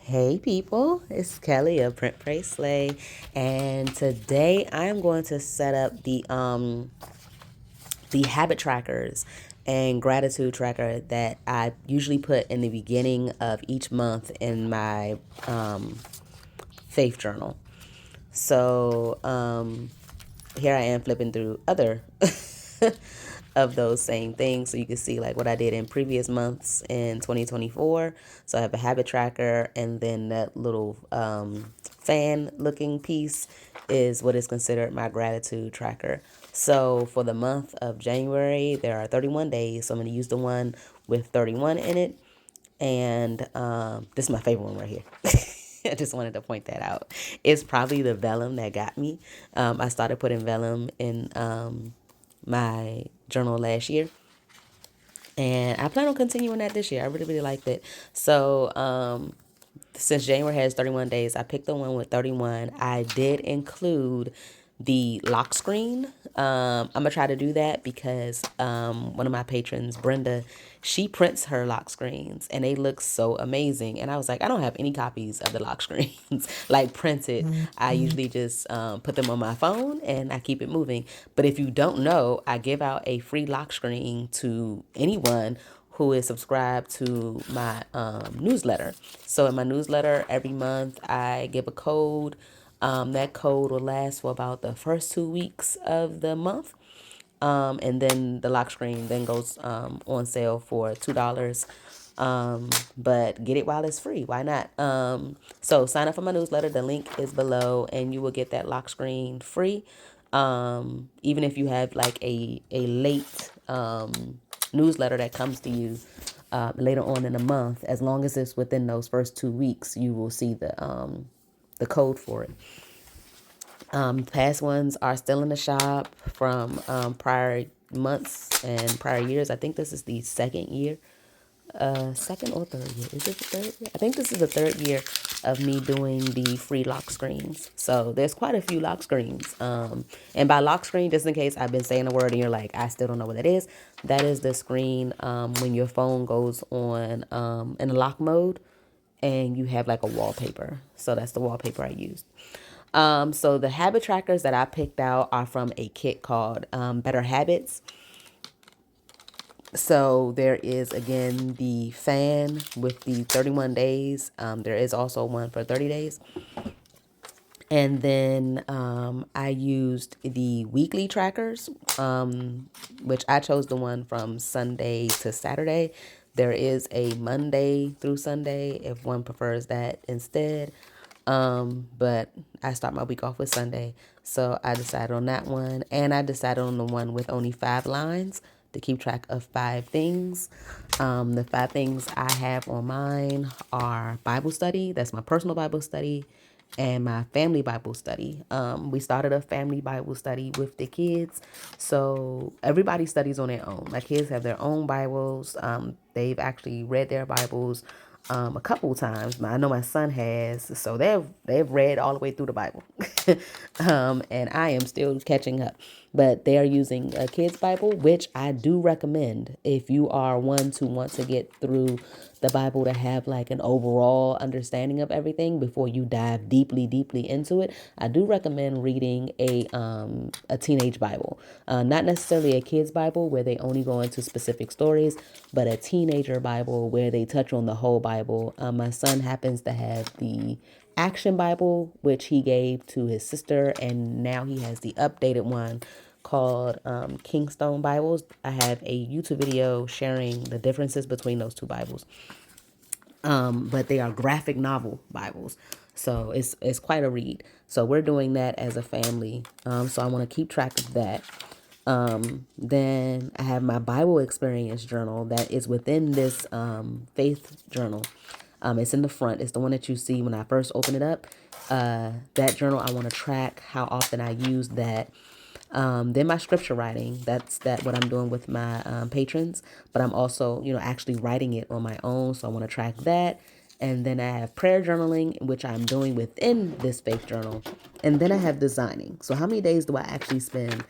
Hey people, it's Kelly of Print Pray Slay, and today I'm going to set up the habit trackers and gratitude tracker that I usually put in the beginning of each month in my faith journal. So here I am flipping through other of those same things so you can see like what I did in previous months in 2024. So I have a habit tracker, and then that little fan looking piece is what is considered my gratitude tracker. So for the month of January, there are 31 days. So I'm going to use the one with 31 in it. And this is my favorite one right here. I just wanted to point that out. It's probably the vellum that got me. I started putting vellum in my journal last year, and I plan on continuing that this year. I really, really liked it. So since January has 31 days, I picked the one with 31. I did include the lock screen. I'm gonna try to do that because one of my patrons, Brenda, she prints her lock screens and they look so amazing. And I was like, I don't have any copies of the lock screens like printed. I usually just put them on my phone and I keep it moving. But if you don't know, I give out a free lock screen to anyone who is subscribed to my newsletter. So in my newsletter, every month I give a code. That code will last for about the first 2 weeks of the month. And then the lock screen then goes on sale for $2. But get it while it's free. Why not? So sign up for my newsletter. The link is below, and you will get that lock screen free. Even if you have like a late newsletter that comes to you later on in the month, as long as it's within those first 2 weeks, you will see the code for it. Past ones are still in the shop from prior months and prior years. I think this is the second year, second or third year. Is it the third year? I think this is the third year of me doing the free lock screens. So there's quite a few lock screens. And by lock screen, just in case I've been saying a word and you're like, I still don't know what that is. That is the screen when your phone goes on in lock mode and you have like a wallpaper. So that's the wallpaper I used. So the habit trackers that I picked out are from a kit called Better Habits. So there is again the fan with the 31 days. There is also one for 30 days. And then I used the weekly trackers, which I chose the one from Sunday to Saturday. There is a Monday through Sunday if one prefers that instead. But I start my week off with Sunday. So I decided on that one. And I decided on the one with only 5 lines to keep track of 5 things. The 5 things I have on mine are Bible study. That's my personal Bible study and my family Bible study. We started a family Bible study with the kids. So everybody studies on their own. My kids have their own Bibles. They've actually read their Bibles a couple times. I know my son has. So they've read all the way through the Bible. And I am still catching up. But they are using a kid's Bible, which I do recommend if you are one to want to get through the Bible to have like an overall understanding of everything before you dive deeply, deeply into it. I do recommend reading a teenage Bible, not necessarily a kid's Bible where they only go into specific stories, but a teenager Bible where they touch on the whole Bible. My son happens to have the Action Bible, which he gave to his sister, and now he has the updated one called Kingstone Bibles. I have a YouTube video sharing the differences between those two Bibles. But they are graphic novel Bibles. So it's quite a read. So we're doing that as a family. So I want to keep track of that. Then I have my Bible experience journal that is within this faith journal. It's in the front. It's the one that you see when I first open it up. That journal, I want to track how often I use that. Then my scripture writing, that's what I'm doing with my patrons, but I'm also, actually writing it on my own. So I want to track that. And then I have prayer journaling, which I'm doing within this faith journal. And then I have designing. So how many days do I actually spend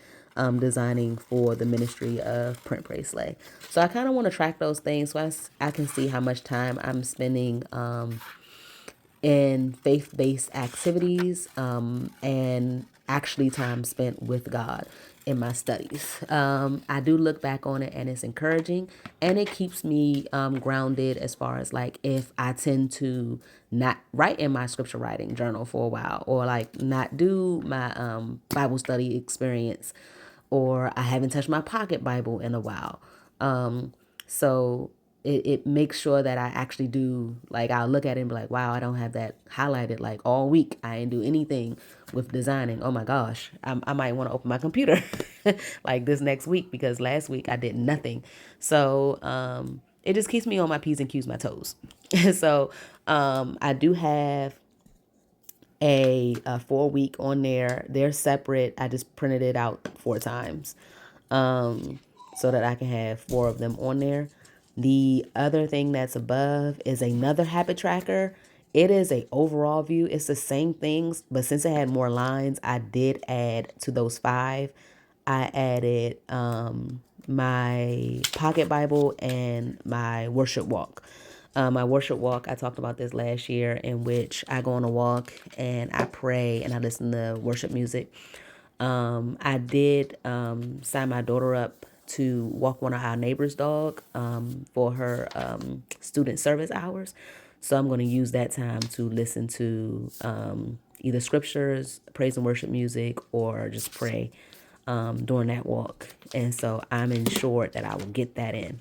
designing for the ministry of Print Pray Slay? So I kind of want to track those things so I can see how much time I'm spending in faith-based activities, and actually time spent with God in my studies. I do look back on it and it's encouraging, and it keeps me grounded as far as like if I tend to not write in my scripture writing journal for a while, or like not do my Bible study experience, or I haven't touched my pocket Bible in a while. So it makes sure that I actually do, like I'll look at it and be like, wow, I don't have that highlighted. Like all week I didn't do anything with designing. Oh my gosh, I might want to open my computer like this next week, because last week I did nothing. So it just keeps me on my P's and Q's, my toes. So I do have a 4 week on there. They're separate. I just printed it out 4 times, so that I can have 4 of them on there. The other thing that's above is another habit tracker. It is a overall view. It's the same things, but since it had more lines, I did add to those 5. I added my pocket Bible and my worship walk. My worship walk, I talked about this last year, in which I go on a walk and I pray and I listen to worship music. I did sign my daughter up to walk one of our neighbor's dog for her student service hours. So I'm going to use that time to listen to either scriptures, praise and worship music, or just pray during that walk. And so I'm ensured that I will get that in,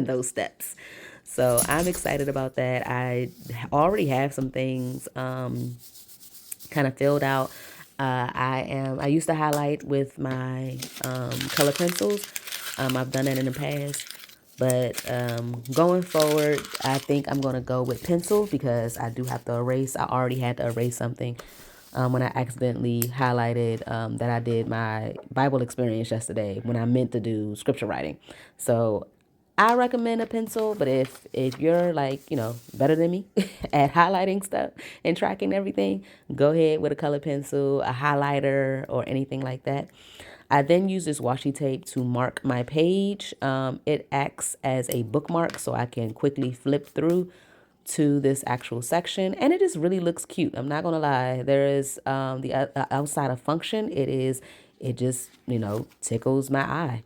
those steps. So I'm excited about that. I already have some things kind of filled out. I used to highlight with my color pencils. I've done that in the past. But going forward, I think I'm going to go with pencil, because I do have to erase. I already had to erase something when I accidentally highlighted that I did my Bible experience yesterday when I meant to do scripture writing. So I recommend a pencil, but if you're like, better than me at highlighting stuff and tracking everything, go ahead with a color pencil, a highlighter, or anything like that. I then use this washi tape to mark my page. It acts as a bookmark, so I can quickly flip through to this actual section, and it just really looks cute. I'm not gonna lie. There is the outside of function. It just tickles my eye.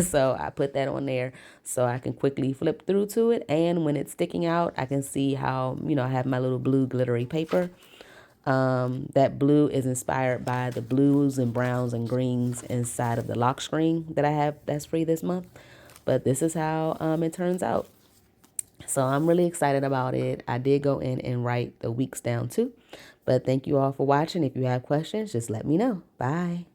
So I put that on there so I can quickly flip through to it, and when it's sticking out, I can see how I have my little blue glittery paper. That blue is inspired by the blues and browns and greens inside of the lock screen that I have that's free this month. But this is how it turns out. So I'm really excited about it. I did go in and write the weeks down too. But thank you all for watching. If you have questions, just let me know. Bye.